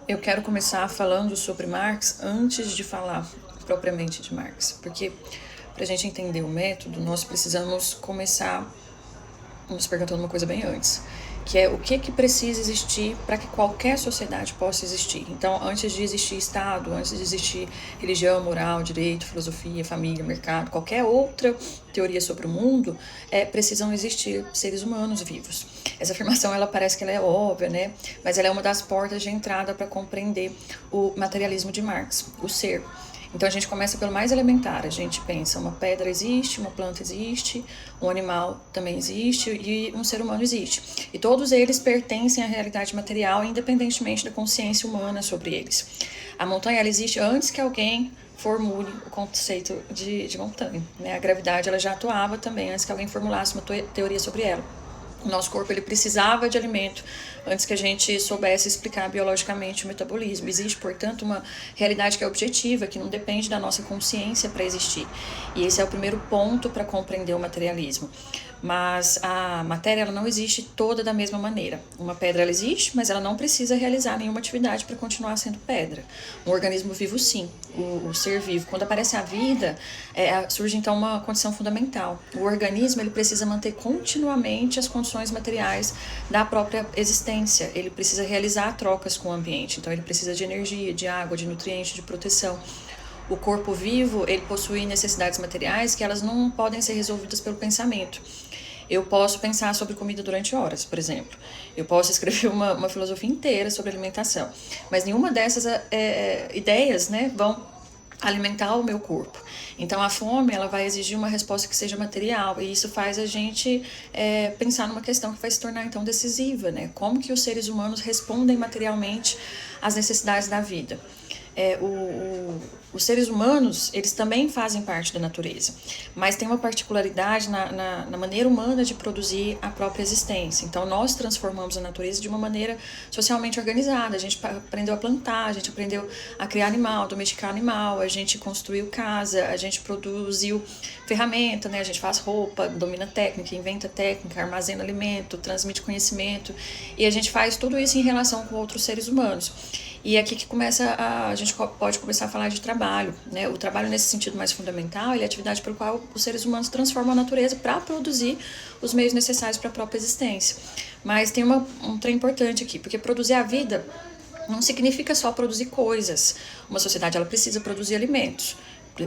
Eu quero começar falando sobre Marx antes de falar propriamente de Marx, porque para a gente entender o método, nós precisamos começar nos perguntando uma coisa bem antes, que é o que precisa existir para que qualquer sociedade possa existir. Então, antes de existir Estado, antes de existir religião, moral, direito, filosofia, família, mercado, qualquer outra teoria sobre o mundo, precisam existir seres humanos vivos. Essa afirmação, ela parece que ela é óbvia, né? Mas ela é uma das portas de entrada para compreender o materialismo de Marx, o ser. Então a gente começa pelo mais elementar, a gente pensa, uma pedra existe, uma planta existe, um animal também existe e um ser humano existe. E todos eles pertencem à realidade material, independentemente da consciência humana sobre eles. A montanha, ela existe antes que alguém formule o conceito de montanha, né? A gravidade, ela já atuava também antes que alguém formulasse uma teoria sobre ela. O nosso corpo, ele precisava de alimento antes que a gente soubesse explicar biologicamente o metabolismo. Existe, portanto, uma realidade que é objetiva, que não depende da nossa consciência para existir. E esse é o primeiro ponto para compreender o materialismo. Mas a matéria, ela não existe toda da mesma maneira. Uma pedra, ela existe, mas ela não precisa realizar nenhuma atividade para continuar sendo pedra. Um organismo vivo, sim. O ser vivo. Quando aparece a vida, surge então uma condição fundamental. O organismo, ele precisa manter continuamente as condições materiais da própria existência. Ele precisa realizar trocas com o ambiente. Então ele precisa de energia, de água, de nutrientes, de proteção. O corpo vivo, ele possui necessidades materiais que elas não podem ser resolvidas pelo pensamento. Eu posso pensar sobre comida durante horas, por exemplo. Eu posso escrever uma filosofia inteira sobre alimentação. Mas nenhuma dessas ideias, né, vão alimentar o meu corpo. Então a fome, ela vai exigir uma resposta que seja material, e isso faz a gente pensar numa questão que vai se tornar então decisiva, né? Como que os seres humanos respondem materialmente às necessidades da vida? Os seres humanos, eles também fazem parte da natureza, mas tem uma particularidade na maneira humana de produzir a própria existência. Então nós transformamos a natureza de uma maneira socialmente organizada. A gente aprendeu a plantar, a gente aprendeu a criar animal, domesticar animal, a gente construiu casa, a gente produziu ferramenta, né? A gente faz roupa, domina técnica, inventa técnica, armazena alimento, transmite conhecimento, e a gente faz tudo isso em relação com outros seres humanos. E é aqui que a gente pode começar a falar de trabalho, né? O trabalho, nesse sentido mais fundamental, ele é a atividade pelo qual os seres humanos transformam a natureza para produzir os meios necessários para a própria existência. Mas tem um trem importante aqui, porque produzir a vida não significa só produzir coisas. Uma sociedade, ela precisa produzir alimentos,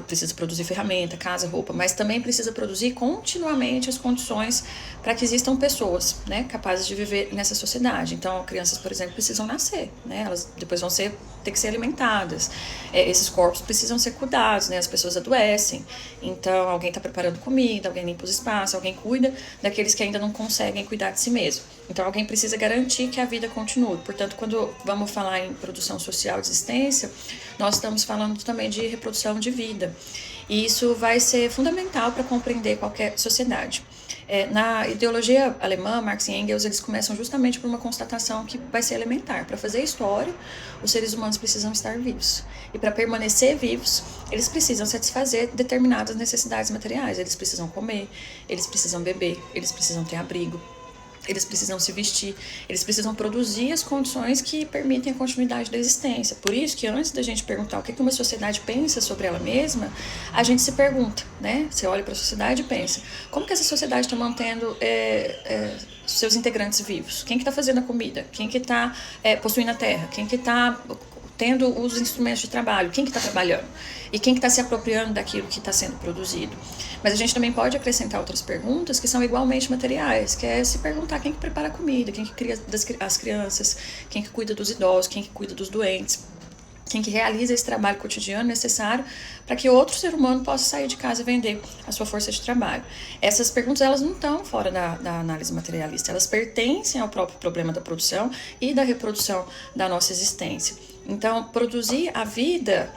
precisa produzir ferramenta, casa, roupa, mas também precisa produzir continuamente as condições para que existam pessoas, né, capazes de viver nessa sociedade. Então, crianças, por exemplo, precisam nascer, né, elas depois vão ter que ser alimentadas. Esses corpos precisam ser cuidados, né, as pessoas adoecem. Então, alguém está preparando comida, alguém limpa os espaços, alguém cuida daqueles que ainda não conseguem cuidar de si mesmo. Então, alguém precisa garantir que a vida continue. Portanto, quando vamos falar em produção social de existência, nós estamos falando também de reprodução de vida. E isso vai ser fundamental para compreender qualquer sociedade. Na ideologia alemã, Marx e Engels, eles começam justamente por uma constatação que vai ser elementar. Para fazer história, os seres humanos precisam estar vivos. E para permanecer vivos, eles precisam satisfazer determinadas necessidades materiais. Eles precisam comer, eles precisam beber, eles precisam ter abrigo, eles precisam se vestir, eles precisam produzir as condições que permitem a continuidade da existência. Por isso que antes da gente perguntar o que uma sociedade pensa sobre ela mesma, a gente se pergunta, né? Você olha para a sociedade e pensa, como que essa sociedade está mantendo seus integrantes vivos? Quem que está fazendo a comida? Quem que está possuindo a terra? Quem que está tendo os instrumentos de trabalho? Quem que está trabalhando? E quem que está se apropriando daquilo que está sendo produzido? Mas a gente também pode acrescentar outras perguntas que são igualmente materiais, que é se perguntar quem que prepara a comida, quem que cria as crianças, quem que cuida dos idosos, quem que cuida dos doentes, quem que realiza esse trabalho cotidiano necessário para que outro ser humano possa sair de casa e vender a sua força de trabalho. Essas perguntas, elas não estão fora da análise materialista, elas pertencem ao próprio problema da produção e da reprodução da nossa existência. Então, produzir a vida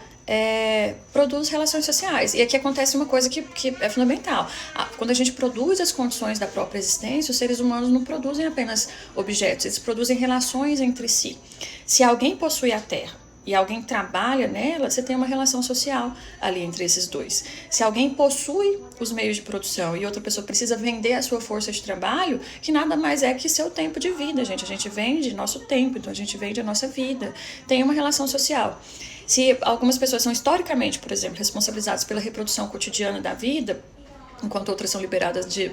produz relações sociais. E aqui acontece uma coisa que é fundamental. Quando a gente produz as condições da própria existência, os seres humanos não produzem apenas objetos, eles produzem relações entre si. Se alguém possui a terra e alguém trabalha nela, você tem uma relação social ali entre esses dois. Se alguém possui os meios de produção e outra pessoa precisa vender a sua força de trabalho, que nada mais é que seu tempo de vida, gente. A gente vende nosso tempo, então a gente vende a nossa vida. Tem uma relação social. Se algumas pessoas são historicamente, por exemplo, responsabilizadas pela reprodução cotidiana da vida, enquanto outras são liberadas de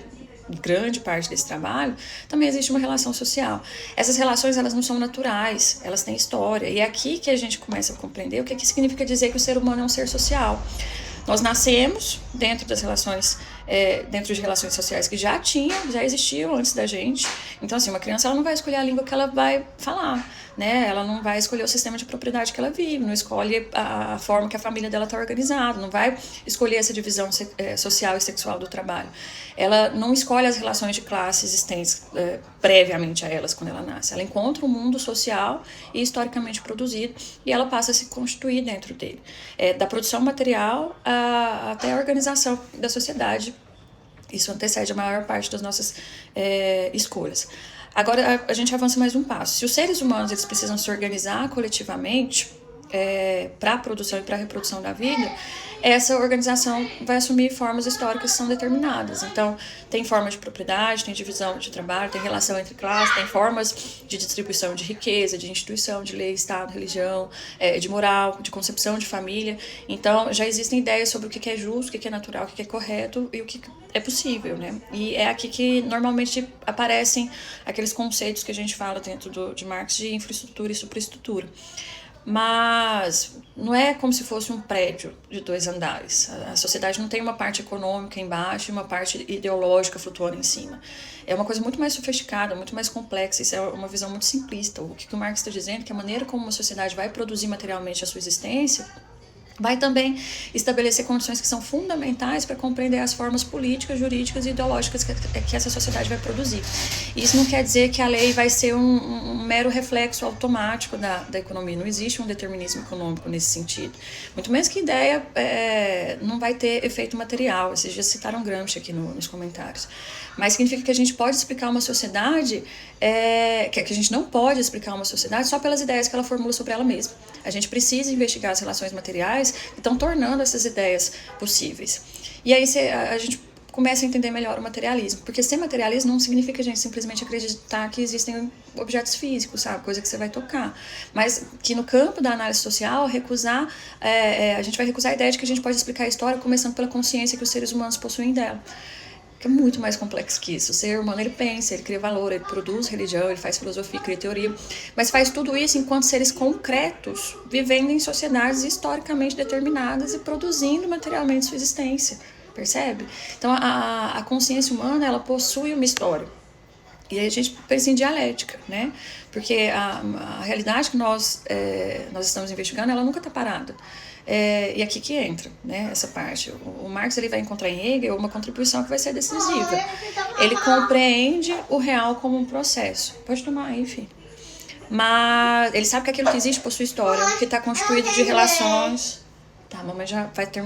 grande parte desse trabalho, também existe uma relação social. Essas relações, elas não são naturais, elas têm história. E é aqui que a gente começa a compreender o que significa dizer que o ser humano é um ser social. Nós nascemos dentro das relações, dentro de relações sociais que já existiam antes da gente. Então, assim, uma criança ela não vai escolher a língua que ela vai falar, né? Ela não vai escolher o sistema de propriedade que ela vive, não escolhe a forma que a família dela está organizada, não vai escolher essa divisão social e sexual do trabalho. Ela não escolhe as relações de classe existentes previamente a elas quando ela nasce. Ela encontra um mundo social e historicamente produzido e ela passa a se constituir dentro dele. Da produção material até a organização da sociedade. Isso antecede a maior parte das nossas escolhas. Agora, a gente avança mais um passo. Se os seres humanos eles precisam se organizar coletivamente para a produção e para a reprodução da vida, essa organização vai assumir formas históricas que são determinadas. Então, tem forma de propriedade, tem divisão de trabalho, tem relação entre classes, tem formas de distribuição de riqueza, de instituição, de lei, Estado, religião, de moral, de concepção de família. Então, já existem ideias sobre o que é justo, o que é natural, o que é correto e o que é possível, né? E é aqui que normalmente aparecem aqueles conceitos que a gente fala dentro de Marx de infraestrutura e superestrutura. Mas não é como se fosse um prédio de 2 andares. A sociedade não tem uma parte econômica embaixo e uma parte ideológica flutuando em cima. É uma coisa muito mais sofisticada, muito mais complexa. Isso é uma visão muito simplista. O que o Marx está dizendo é que a maneira como uma sociedade vai produzir materialmente a sua existência vai também estabelecer condições que são fundamentais para compreender as formas políticas, jurídicas e ideológicas que essa sociedade vai produzir. Isso não quer dizer que a lei vai ser um mero reflexo automático da economia. Não existe um determinismo econômico nesse sentido. Muito menos que a ideia não vai ter efeito material. Esses dias citaram Gramsci aqui nos comentários. Mas significa que a gente pode explicar uma sociedade, que a gente não pode explicar uma sociedade só pelas ideias que ela formula sobre ela mesma. A gente precisa investigar as relações materiais que estão tornando essas ideias possíveis. E aí a gente começa a entender melhor o materialismo, porque ser materialismo não significa a gente simplesmente acreditar que existem objetos físicos, sabe, coisa que você vai tocar, mas que no campo da análise social a gente vai recusar a ideia de que a gente pode explicar a história começando pela consciência que os seres humanos possuem dela, que é muito mais complexo que isso. O ser humano, ele pensa, ele cria valor, ele produz religião, ele faz filosofia, cria teoria, mas faz tudo isso enquanto seres concretos, vivendo em sociedades historicamente determinadas e produzindo materialmente sua existência, percebe? Então, a consciência humana, ela possui uma história. E aí a gente pensa em dialética, né? Porque a realidade que nós estamos investigando, ela nunca está parada. E aqui que entra, né, essa parte. O Marx ele vai encontrar em Hegel uma contribuição que vai ser decisiva. Ele compreende o real como um processo. Pode tomar aí, filho. Mas ele sabe que aquilo que existe possui história, que está constituído de relações. Tá, a mamãe já vai terminar.